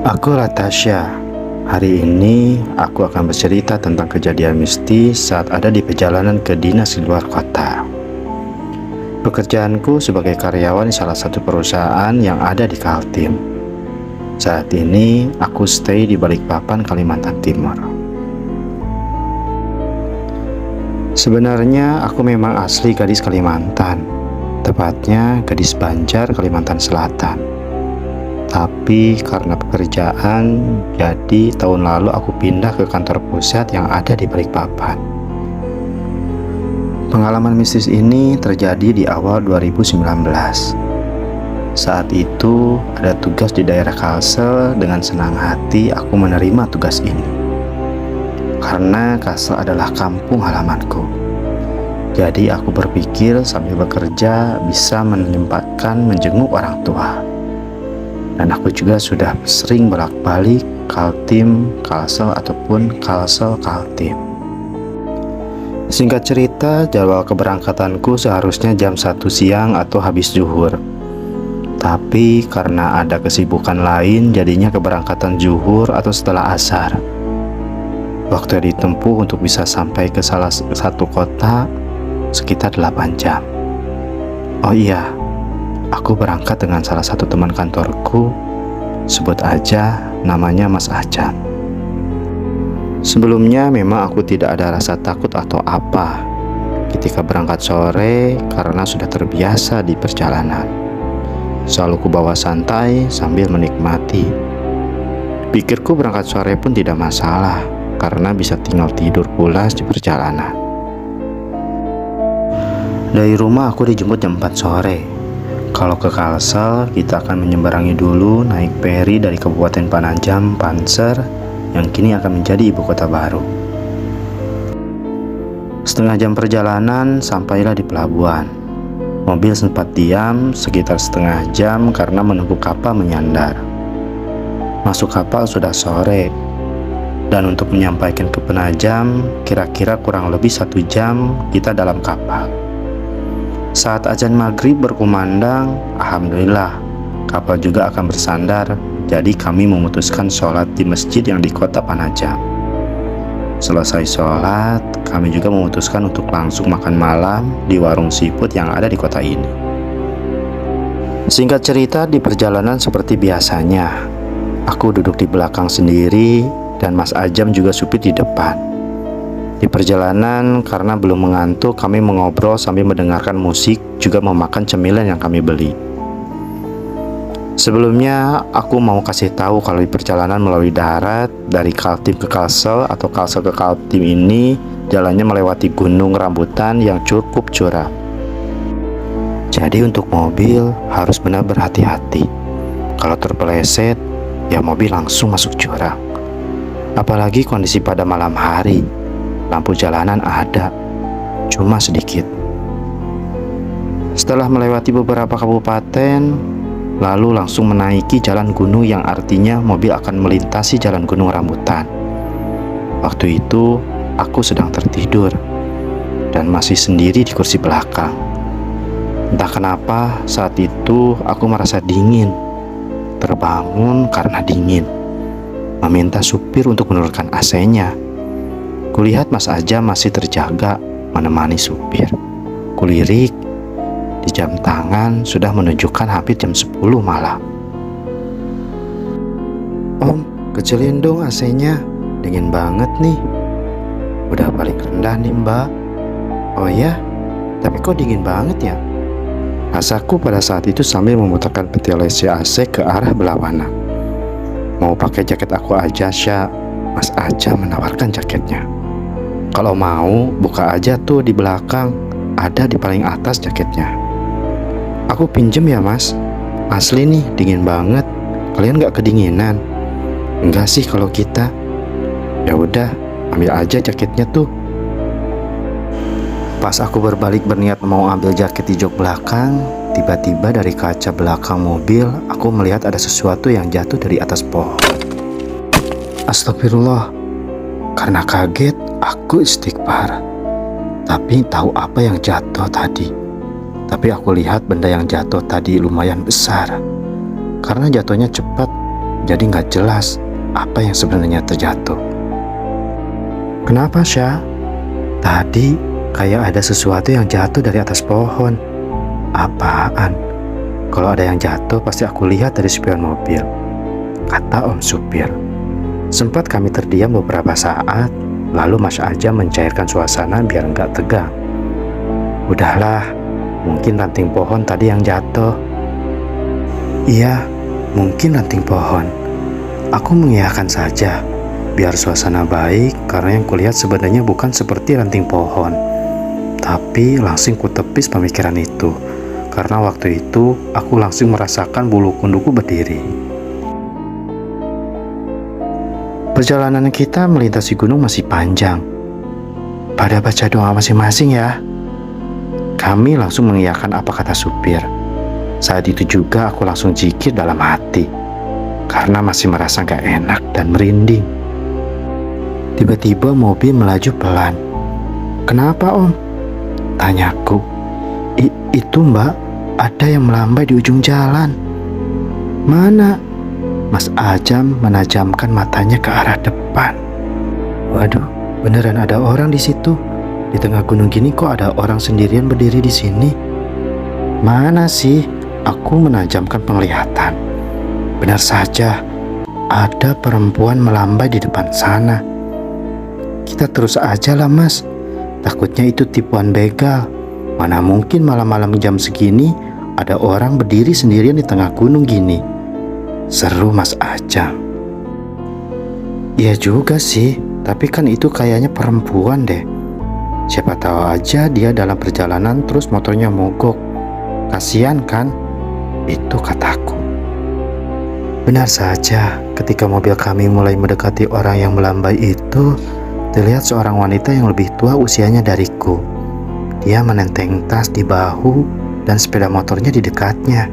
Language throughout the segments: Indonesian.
Aku Latasha. Hari ini aku akan bercerita tentang kejadian mistis saat ada di perjalanan ke dinas di luar kota. Pekerjaanku sebagai karyawan di salah satu perusahaan yang ada di Kaltim. Saat ini aku stay di Balikpapan, Kalimantan Timur. Sebenarnya aku memang asli gadis Kalimantan, tepatnya gadis Banjar, Kalimantan Selatan. Tapi karena pekerjaan, jadi tahun lalu aku pindah ke kantor pusat yang ada di Balikpapan. Pengalaman mistis ini terjadi di awal 2019. Saat itu ada tugas di daerah Kalsel. Dengan senang hati aku menerima tugas ini, karena Kalsel adalah kampung halamanku. Jadi aku berpikir sambil bekerja bisa menyempatkan menjenguk orang tua. Dan aku juga sudah sering bolak-balik Kaltim, Kalsel ataupun Kalsel, Kaltim. Singkat cerita, jadwal keberangkatanku seharusnya jam 1 siang atau habis zuhur. Tapi karena ada kesibukan lain, jadinya keberangkatan zuhur atau setelah asar. Waktu yang ditempuh untuk bisa sampai ke salah satu kota sekitar 8 jam. Oh iya, aku berangkat dengan salah satu teman kantorku, sebut aja namanya Mas Ajam. Sebelumnya memang aku tidak ada rasa takut atau apa ketika berangkat sore karena sudah terbiasa di perjalanan. Selalu kubawa santai sambil menikmati. Pikirku berangkat sore pun tidak masalah karena bisa tinggal tidur pulas di perjalanan. Dari rumah aku dijemput jam 4 sore. Kalau ke Kalsel, kita akan menyeberangi dulu naik feri dari Kabupaten Panajam, Panser, yang kini akan menjadi ibu kota baru. Setengah jam perjalanan, sampailah di pelabuhan. Mobil sempat diam sekitar setengah jam karena menunggu kapal menyandar. Masuk kapal sudah sore, dan untuk menyampaikan ke Penajam, kira-kira kurang lebih 1 jam kita dalam kapal. Saat azan maghrib berkumandang, alhamdulillah kapal juga akan bersandar. Jadi kami memutuskan sholat di masjid yang di kota Panajam. Selesai sholat, kami juga memutuskan untuk langsung makan malam di warung seafood yang ada di kota ini. Singkat cerita, di perjalanan seperti biasanya, aku duduk di belakang sendiri dan Mas Ajam juga supir di depan. Di perjalanan, karena belum mengantuk, kami mengobrol sambil mendengarkan musik, juga memakan cemilan yang kami beli. Sebelumnya, aku mau kasih tahu kalau di perjalanan melalui darat dari Kaltim ke Kalsel atau Kalsel ke Kaltim ini, jalannya melewati gunung rambutan yang cukup curam. Jadi untuk mobil harus benar berhati-hati. Kalau terpeleset, ya mobil langsung masuk jurang. Apalagi kondisi pada malam hari. Lampu jalanan ada, cuma sedikit. Setelah melewati beberapa kabupaten, lalu langsung menaiki jalan gunung yang artinya mobil akan melintasi jalan gunung rambutan. Waktu itu aku sedang tertidur dan masih sendiri di kursi belakang. Entah kenapa saat itu aku merasa dingin. Terbangun karena dingin, meminta supir untuk menurunkan AC-nya. Kulihat Mas Ajam masih terjaga menemani supir. Kulirik, di jam tangan sudah menunjukkan hampir jam 10 malam. Om, kecilin dong AC-nya, dingin banget nih. Udah paling rendah nih mbak. Oh ya, tapi kok dingin banget ya? Rasaku pada saat itu sambil memutarkan ventilasi AC ke arah berlawanan. Mau pakai jaket aku aja, Sya. Mas Ajam menawarkan jaketnya. Kalau mau, buka aja tuh di belakang. Ada di paling atas jaketnya. Aku pinjem ya mas. Asli nih, dingin banget. Kalian gak kedinginan? Enggak sih kalau kita. Ya udah, ambil aja jaketnya tuh. Pas aku berbalik berniat mau ambil jaket di jok belakang, tiba-tiba dari kaca belakang mobil, aku melihat ada sesuatu yang jatuh dari atas pohon. Astagfirullah. Karena kaget, aku istighfar. Tapi tahu apa yang jatuh tadi. Tapi aku lihat benda yang jatuh tadi lumayan besar. Karena jatuhnya cepat, jadi nggak jelas apa yang sebenarnya terjatuh. Kenapa, Syah? Tadi kayak ada sesuatu yang jatuh dari atas pohon. Apaan? Kalau ada yang jatuh pasti aku lihat dari spion mobil, kata Om Supir. Sempat kami terdiam beberapa saat, lalu Mas Ajam mencairkan suasana biar nggak tegang. Udahlah, mungkin ranting pohon tadi yang jatuh. Iya, mungkin ranting pohon. Aku mengiyakan saja, biar suasana baik, karena yang kulihat sebenarnya bukan seperti ranting pohon. Tapi langsung kutepis pemikiran itu, karena waktu itu aku langsung merasakan bulu kunduku berdiri. Perjalanan kita melintasi gunung masih panjang. Pada baca doa masing-masing ya. Kami langsung mengiyakan apa kata supir. Saat itu juga aku langsung zikir dalam hati, karena masih merasa gak enak dan merinding. Tiba-tiba mobil melaju pelan. Kenapa Om? Tanyaku. Itu Mbak, ada yang melambai di ujung jalan. Mana? Mas Ajam menajamkan matanya ke arah depan. Waduh, beneran ada orang di situ. Di tengah gunung gini kok ada orang sendirian berdiri di sini? Mana sih? Aku menajamkan penglihatan. Benar saja, ada perempuan melambai di depan sana. Kita terus aja lah Mas. Takutnya itu tipuan begal. Mana mungkin malam-malam jam segini ada orang berdiri sendirian di tengah gunung gini. Seru Mas Ajam. Iya juga sih, tapi kan itu kayaknya perempuan deh. Siapa tahu aja dia dalam perjalanan terus motornya mogok. Kasian kan? Itu kataku. Benar saja, ketika mobil kami mulai mendekati orang yang melambai itu, terlihat seorang wanita yang lebih tua usianya dariku. Dia menenteng tas di bahu dan sepeda motornya di dekatnya.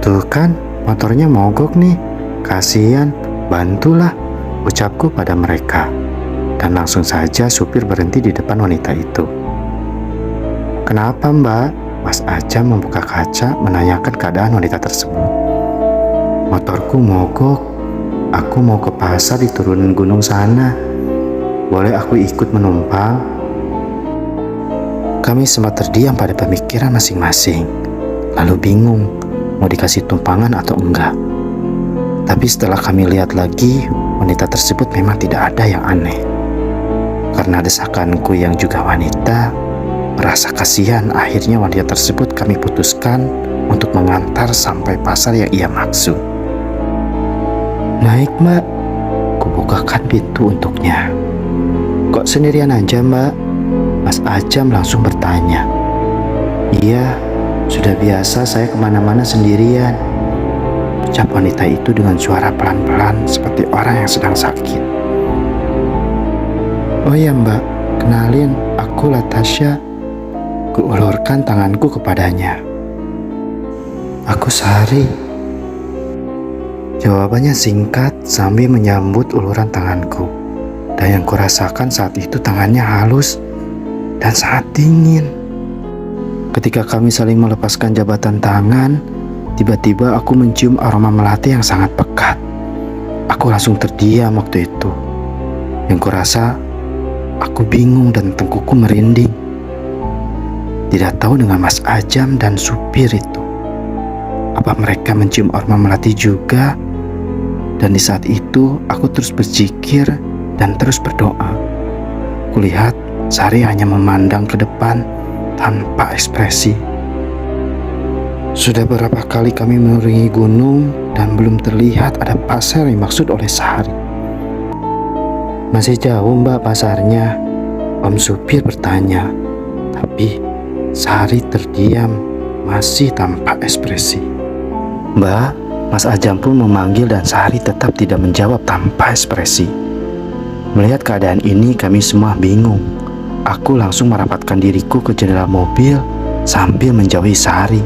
Tuh kan, motornya mogok nih. Kasian, bantulah, ucapku pada mereka. Dan langsung saja supir berhenti di depan wanita itu. Kenapa Mbak? Mas Ajam membuka kaca menanyakan keadaan wanita tersebut. Motorku mogok. Aku mau ke pasar di turunan gunung sana. Boleh aku ikut menumpang? Kami sempat terdiam pada pemikiran masing-masing. Lalu bingung mau dikasih tumpangan atau enggak. Tapi setelah kami lihat lagi, wanita tersebut memang tidak ada yang aneh. Karena desakanku yang juga wanita, merasa kasihan, akhirnya wanita tersebut kami putuskan untuk mengantar sampai pasar yang ia maksud. Naik Mbak, kubukakan pintu untuknya. Kok sendirian aja Mbak? Mas Ajam langsung bertanya. Iya, sudah biasa saya kemana-mana sendirian, ucap wanita itu dengan suara pelan-pelan seperti orang yang sedang sakit. Oh ya Mbak, kenalin, aku Latasha. Kuulurkan tanganku kepadanya. Aku Sari. Jawabannya singkat sambil menyambut uluran tanganku. Dan yang kurasakan saat itu tangannya halus dan sangat dingin. Ketika kami saling melepaskan jabatan tangan, tiba-tiba aku mencium aroma melati yang sangat pekat. Aku langsung terdiam waktu itu. Yang kurasa, aku bingung dan tengkuku merinding. Tidak tahu dengan Mas Ajam dan supir itu, apa mereka mencium aroma melati juga? Dan di saat itu, aku terus berzikir dan terus berdoa. Kulihat Sari hanya memandang ke depan tanpa ekspresi. Sudah berapa kali kami menuruni gunung dan belum terlihat ada pasar yang dimaksud oleh Sari. Masih jauh Mbak pasarnya? Om supir bertanya. Tapi Sari terdiam, masih tanpa ekspresi. Mbak, Mas Ajam pun memanggil dan Sari tetap tidak menjawab tanpa ekspresi. Melihat keadaan ini kami semua bingung. Aku langsung merapatkan diriku ke jendela mobil sambil menjauhi Sari.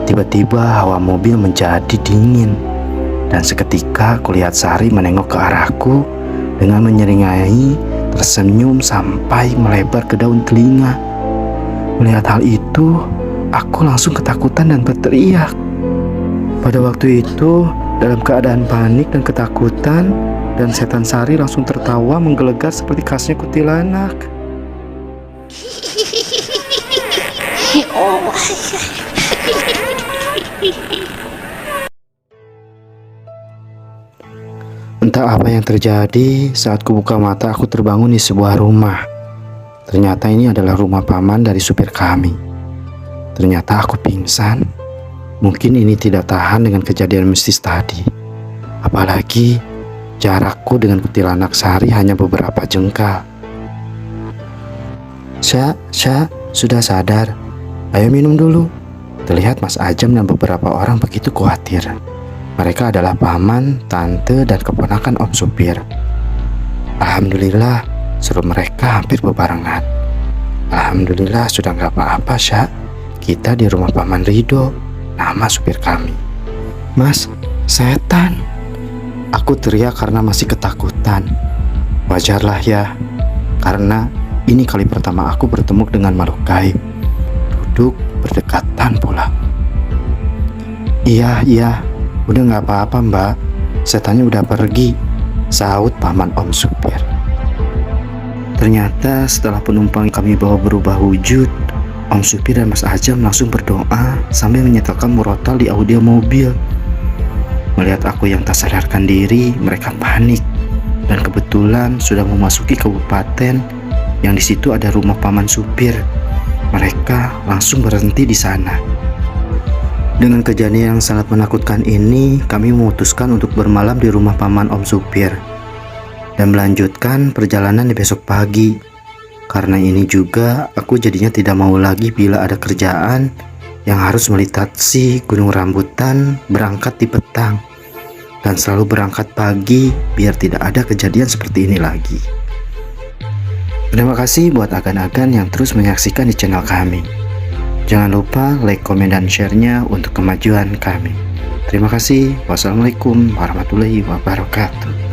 Tiba-tiba hawa mobil menjadi dingin. Dan seketika kulihat Sari menengok ke arahku dengan menyeringai, tersenyum sampai melebar ke daun telinga. Melihat hal itu, aku langsung ketakutan dan berteriak. Pada waktu itu, Dalam keadaan panik dan ketakutan, dan setan Sari langsung tertawa menggelegar seperti khasnya kuntilanak. Entah apa yang terjadi, saat kubuka mata aku terbangun di sebuah rumah. Ternyata ini adalah rumah paman dari supir kami. Ternyata aku pingsan. Mungkin ini tidak tahan dengan kejadian mistis tadi. Apalagi jarakku dengan kuntilanak Sari hanya beberapa jengkal. Sya, sudah sadar? Ayo minum dulu. Terlihat Mas Ajam dan beberapa orang begitu khawatir. Mereka adalah paman, tante, dan keponakan om supir. Alhamdulillah, seru mereka hampir bebarengan. Alhamdulillah sudah nggak apa-apa, Sya. Kita di rumah paman Rido, nama supir kami. Mas, setan. Aku teriak karena masih ketakutan. Wajarlah ya, karena ini kali pertama aku bertemu dengan makhluk gaib. Duduk berdekatan pula. Iya, udah nggak apa-apa mbak, setannya udah pergi, sahut paman om supir. Ternyata setelah penumpang kami bawa berubah wujud, om supir dan Mas Ajam langsung berdoa sambil menyetelkan murotal di audio mobil. Melihat aku yang tak sadarkan diri, mereka panik. Dan kebetulan sudah memasuki kabupaten yang di situ ada rumah paman supir. Mereka langsung berhenti di sana. Dengan kejadian yang sangat menakutkan ini, kami memutuskan untuk bermalam di rumah paman om supir dan melanjutkan perjalanan di besok pagi. Karena ini juga aku jadinya tidak mau lagi bila ada kerjaan yang harus melintasi gunung rambutan berangkat di petang, dan selalu berangkat pagi biar tidak ada kejadian seperti ini lagi. Terima kasih buat agan-agan yang terus menyaksikan di channel kami. Jangan lupa like, komen, dan share-nya untuk kemajuan kami. Terima kasih. Wassalamualaikum warahmatullahi wabarakatuh.